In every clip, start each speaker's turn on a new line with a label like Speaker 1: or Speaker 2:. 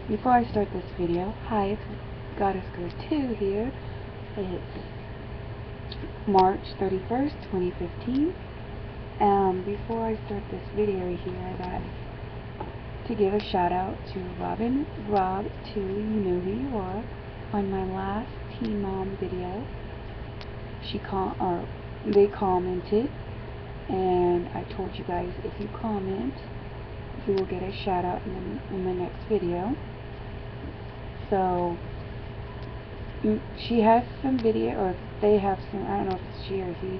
Speaker 1: Before I start this video, hi, it's Goddess Girl 2 here. It's March 31st, 2015. Before I start this video here, I got to give a shout out to Robin Rob 2, you know who you are, on my last Teen Mom video. They commented, and I told you guys if you comment, you will get a shout out in the next video. So she has some video, or they have some, I don't know if it's she or he,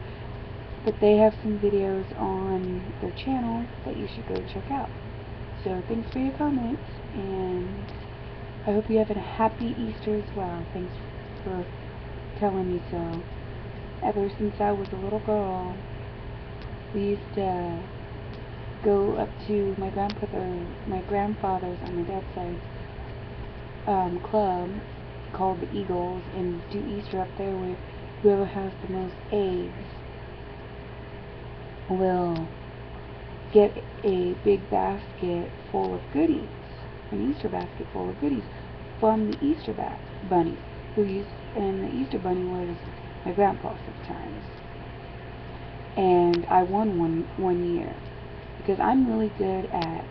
Speaker 1: but they have some videos on their channel that you should go check out. So thanks for your comments, and I hope you have a happy Easter as well. Thanks for telling me so. Ever since I was a little girl, we used to go up to my grandfather's on my dad's side club called the Eagles, and do Easter up there with whoever has the most eggs will get a big basket full of goodies, an Easter basket full of goodies from the Easter bunny, and the Easter bunny was my grandpa sometimes. And I won one year because I'm really good at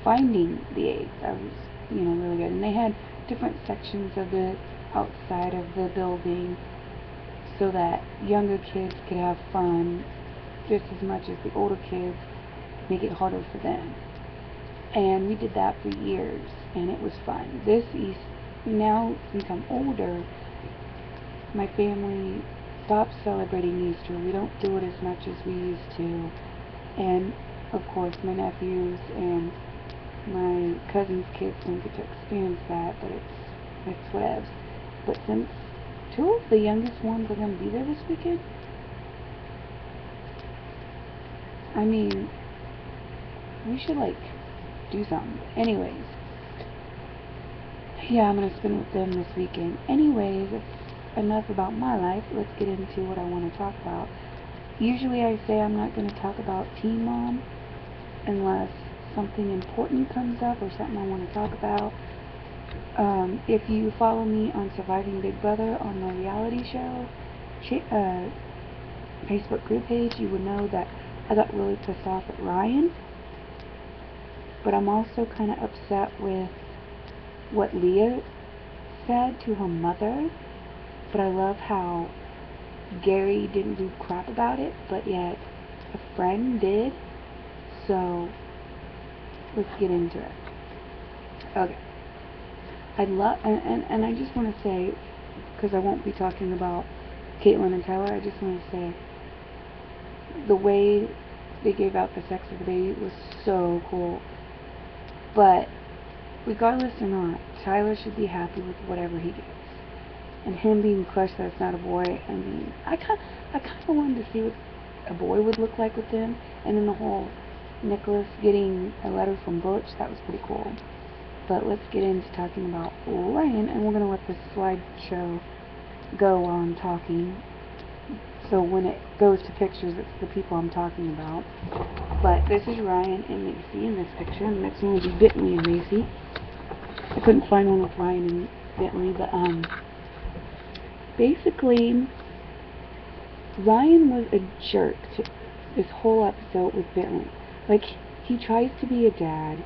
Speaker 1: finding the eggs. I was, really good. And they had different sections of the outside of the building so that younger kids could have fun just as much as the older kids, make it harder for them. And we did that for years, and it was fun. Now, since I'm older, my family stopped celebrating Easter. We don't do it as much as we used to. And of course, my nephews and my cousin's kids don't get to experience that, but it's whatevs. But since two of the youngest ones are going to be there this weekend, I mean, we should do something. Anyways, yeah, I'm going to spend with them this weekend. Anyways, it's enough about my life. Let's get into what I want to talk about. Usually I say I'm not going to talk about Teen Mom unless something important comes up or something I want to talk about. If you follow me on Surviving Big Brother on my reality show Facebook group page, you would know that I got really pissed off at Ryan. But I'm also kind of upset with what Leah said to her mother. But I love how Gary didn't do crap about it, but yet a friend did. So let's get into it. Okay. And I just want to say, because I won't be talking about Caitlyn and Tyler, I just want to say the way they gave out the sex of the baby was so cool. But regardless or not, Tyler should be happy with whatever he gets. And him being crushed that it's not a boy, I mean, I kind of wanted to see what a boy would look like with him. And then the whole Nicholas getting a letter from Butch, that was pretty cool. But let's get into talking about Ryan, and we're going to let this slideshow go while I'm talking. So when it goes to pictures, it's the people I'm talking about. But this is Ryan and Macy in this picture, and the next one will be Bentley and Macy. I couldn't find one with Ryan and Bentley, but basically, Ryan was a jerk to this whole episode with Bentley. He tries to be a dad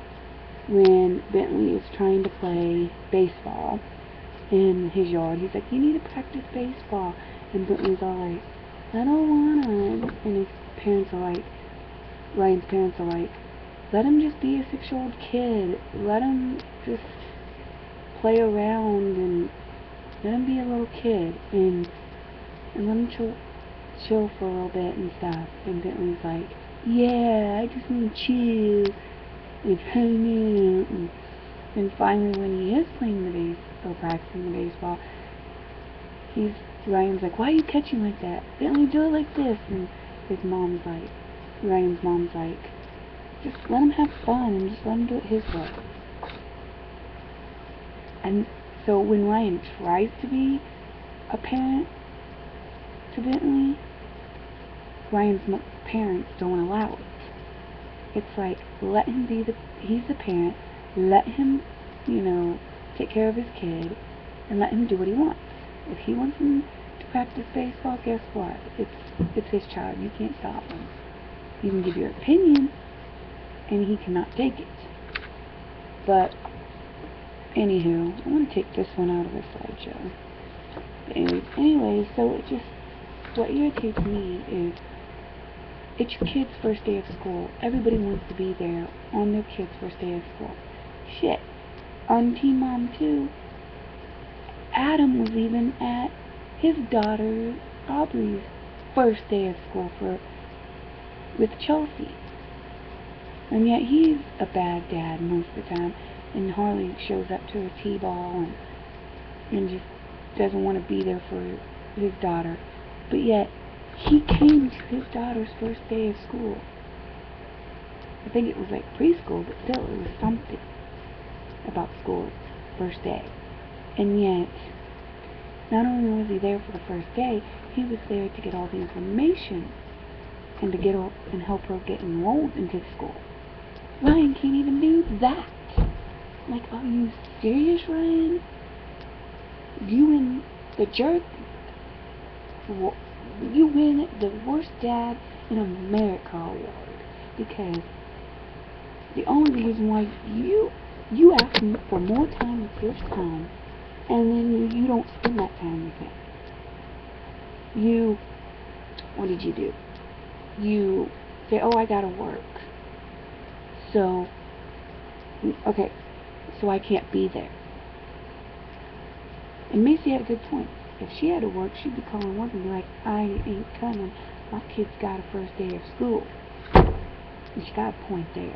Speaker 1: when Bentley is trying to play baseball in his yard. He's like, you need to practice baseball. And Bentley's all like, I don't wanna. And his parents are like, Ryan's parents are like, let him just be a 6-year-old kid. Let him just play around and let him be a little kid and let him chill for a little bit and stuff. And Bentley's like, yeah, I just want to chill and hang out. And finally, when he is playing or practicing the baseball, Ryan's like, why are you catching like that? Bentley, do it like this. And Ryan's mom's like, just let him have fun and just let him do it his way. And so when Ryan tries to be a parent to Bentley, Ryan's parents don't allow it. It's like, let him be he's the parent, let him take care of his kid and let him do what he wants. If he wants him to practice baseball, guess what? It's his child. You can't stop him. You can give your opinion, and he cannot take it. But anywho, I want to take this one out of the slideshow. Anyway, so what irritates me is it's your kid's first day of school. Everybody wants to be there on their kid's first day of school. Shit. On Teen Mom 2, Adam was even at his daughter Aubrey's first day of school with Chelsea. And yet he's a bad dad most of the time. And Harley shows up to her T-ball and just doesn't want to be there for his daughter. But yet, he came to his daughter's first day of school. I think it was like preschool, but still, it was something about school, first day. And yet, not only was he there for the first day, he was there to get all the information and to help her get enrolled into school. Ryan can't even do that. Like, are you serious, Ryan? You and the jerk, you win the worst dad in America award, because the only reason why you ask me for more time with your son, and then you don't spend that time with him. What did you do? You say, oh, I gotta work. So I can't be there. And Macy had a good point. If she had to work, she'd be calling work and be like, I ain't coming. My kid's got a first day of school. And she got a point there.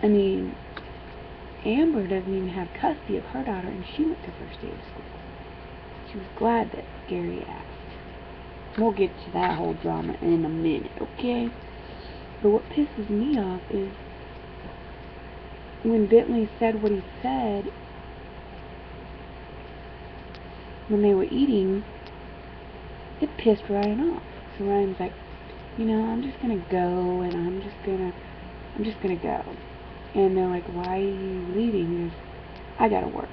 Speaker 1: I mean, Amber doesn't even have custody of her daughter, and she went to first day of school. She was glad that Gary asked. We'll get to that whole drama in a minute, okay? But what pisses me off is when Bentley said what he said when they were eating, it pissed Ryan off. So Ryan's like, I'm just gonna go, and I'm just gonna go. And they're like, why are you leaving? He goes, I gotta work.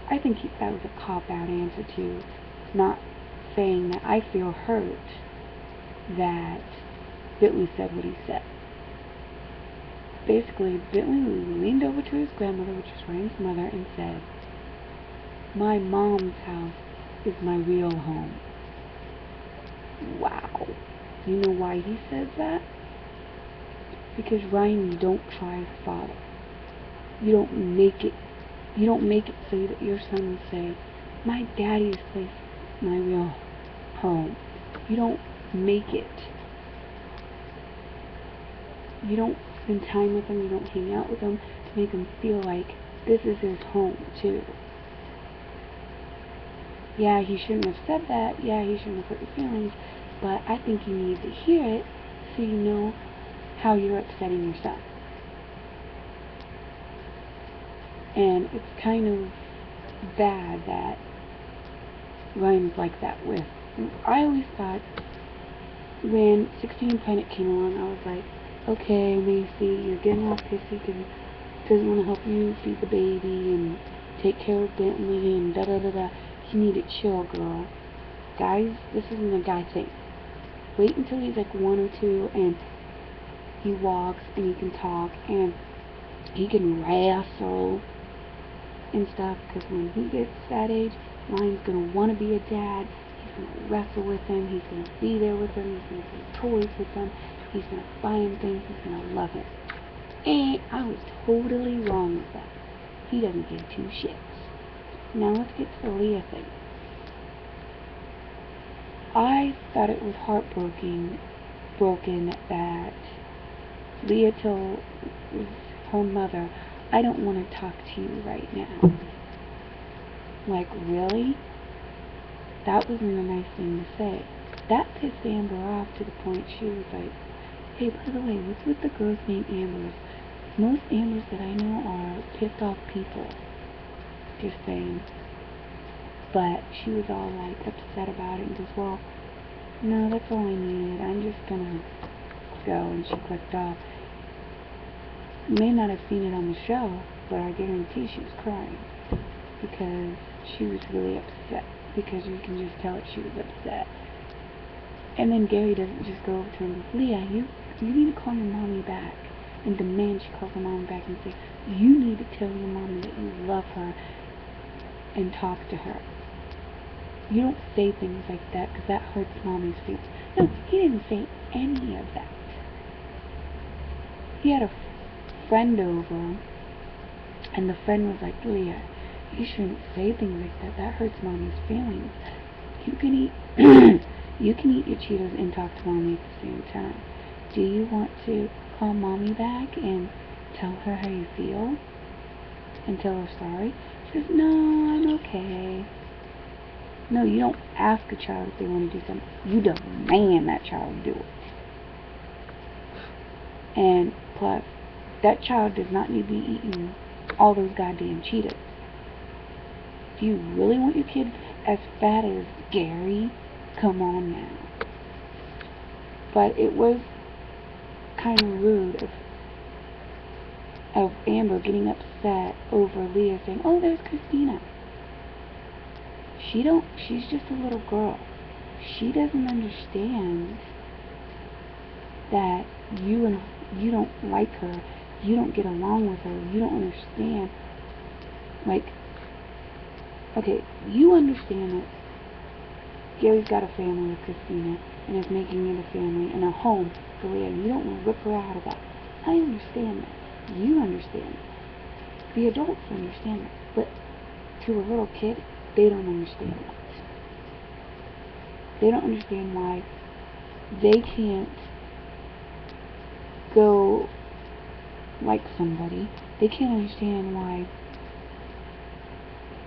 Speaker 1: I think that was a cop-out answer to not saying that I feel hurt that Bentley said what he said. Basically, Bentley leaned over to his grandmother, which is Ryan's mother, and said, my mom's house is my real home. Wow. You know why he says that? Because, Ryan, you don't try to follow. You don't make it so that your son will say, my daddy's place is my real home. You don't make it. You don't spend time with him, you don't hang out with him to make him feel like this is his home, too. Yeah, he shouldn't have said that. Yeah, he shouldn't have hurt your feelings. But I think you need to hear it so you know how you're upsetting your son. And it's kind of bad that Ryan's like that with. I always thought when 16 Planet came along, I was like, okay, Macy, you're getting all pissy because he doesn't want to help you feed the baby and take care of Bentley and da-da-da-da. You need to chill, girl. Guys, this isn't a guy thing. Wait until he's like 1 or 2 and he walks and he can talk and he can wrestle and stuff, because when he gets that age, Ryan's going to want to be a dad. He's going to wrestle with him. He's going to be there with him. He's going to play toys with him. He's going to buy him things. He's going to love him. And I was totally wrong with that. He doesn't give 2 shits. Now let's get to the Leah thing. I thought it was heartbroken that Leah told her mother, I don't want to talk to you right now. Like, really? That wasn't a nice thing to say. That pissed Amber off to the point she was like, hey, by the way, what's with the girls named Ambers? Most Ambers that I know are pissed off people. Just saying. But she was all like upset about it and goes, well, no, that's all I needed. I'm just gonna go. And she clicked off. You may not have seen it on the show, but I guarantee she was crying because she was really upset, because you can just tell that she was upset. And then Gary doesn't just go over to her and go, Leah, you need to call your mommy back, and demand she calls her mom back and say, you need to tell your mommy that you love her and talk to her. You don't say things like that because that hurts mommy's feelings. No, he didn't say any of that. He had a friend over, and the friend was like, Leah, you shouldn't say things like that. That hurts mommy's feelings. You can eat you can eat your Cheetos and talk to mommy at the same time. Do you want to call mommy back and tell her how you feel? And tell her sorry? She says, no, I'm okay. No, you don't ask a child if they want to do something. You demand that child do it. And plus, that child does not need to be eating all those goddamn Cheetos. Do you really want your kid as fat as Gary? Come on now. But it was kind of rude of Amber getting upset over Leah saying, oh, there's Christina. She's just a little girl. She doesn't understand that you don't like her, you don't get along with her, you don't understand. Like, okay, you understand that Gary's got a family with Christina and is making it a family and a home for Leah. You don't want to rip her out of that. I understand that. You understand that. The adults understand that. But to a little kid, they don't understand that. They don't understand why they can't go like somebody. They can't understand why,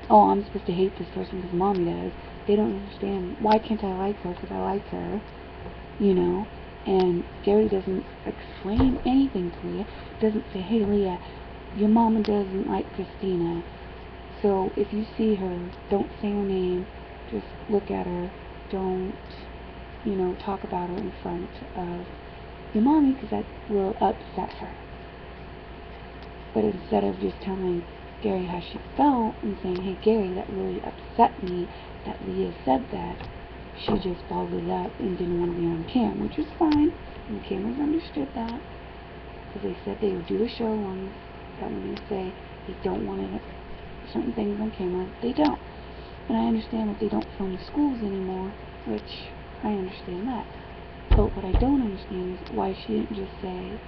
Speaker 1: oh, I'm supposed to hate this person because mommy does. They don't understand, why can't I like her because I like her, you know. And Gary doesn't explain anything to Leah. Doesn't say, hey Leah, your mama doesn't like Christina, so if you see her, don't say her name, just look at her, don't, you know, talk about her in front of your mommy because that will upset her. But instead of just telling Gary how she felt and saying, hey Gary, that really upset me that Leah said that, she just followed it up and didn't want to be on cam, which is fine, and the cameras understood that, because they said they would do a show on that when they say they don't want certain things on camera, they don't. And I understand that they don't film the schools anymore, which I understand that. But what I don't understand is why she didn't just say,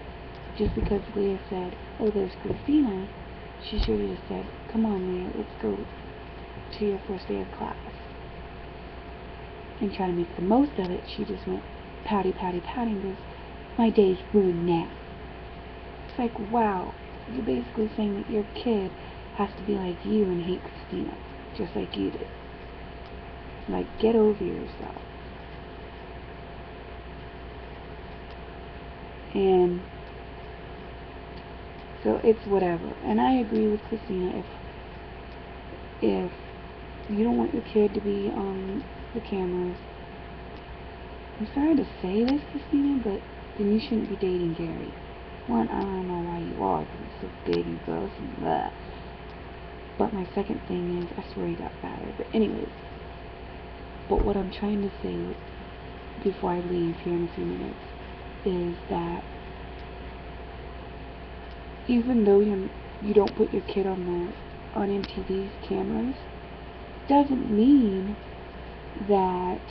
Speaker 1: just because Leah said, oh, there's Christina, she should have just said, come on Leah, let's go to your first day of class. And try to make the most of it. She just went pouty, pouty, pouty and goes, my day's ruined now. It's like, wow, you're basically saying that your kid has to be like you and hate Christina, just like you did. Like, get over yourself. And so it's whatever. And I agree with Christina, if you don't want your kid to be on the cameras, I'm sorry to say this, Christina, but then you shouldn't be dating Gary. One, I don't know why you are, because he's so big and gross and blah. But my second thing is, I swear he got fatter. But anyways, but what I'm trying to say before I leave here in a few minutes is that even though you don't put your kid on MTV's cameras, doesn't mean that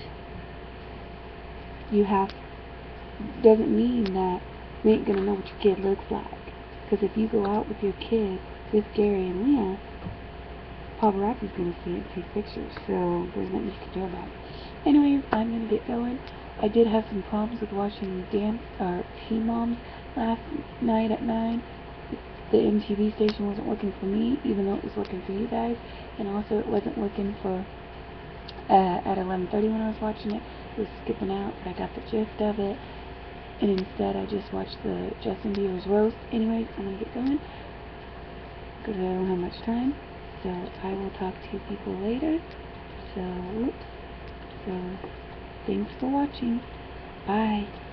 Speaker 1: doesn't mean that we ain't gonna know what your kid looks like. Because if you go out with your kid with Gary and Leah, paparazzi's gonna see it and take pictures, so there's nothing you can do about it. Anyways, I'm gonna get going. I did have some problems with watching Teen Moms last night at 9. The MTV station wasn't working for me, even though it was working for you guys, and also it wasn't working for at 11:30 when I was watching it. It was skipping out, but I got the gist of it, and instead I just watched the Justin Bieber's roast. Anyways, I'm gonna get going because I don't have much time, so I will talk to you people later. So thanks for watching. Bye.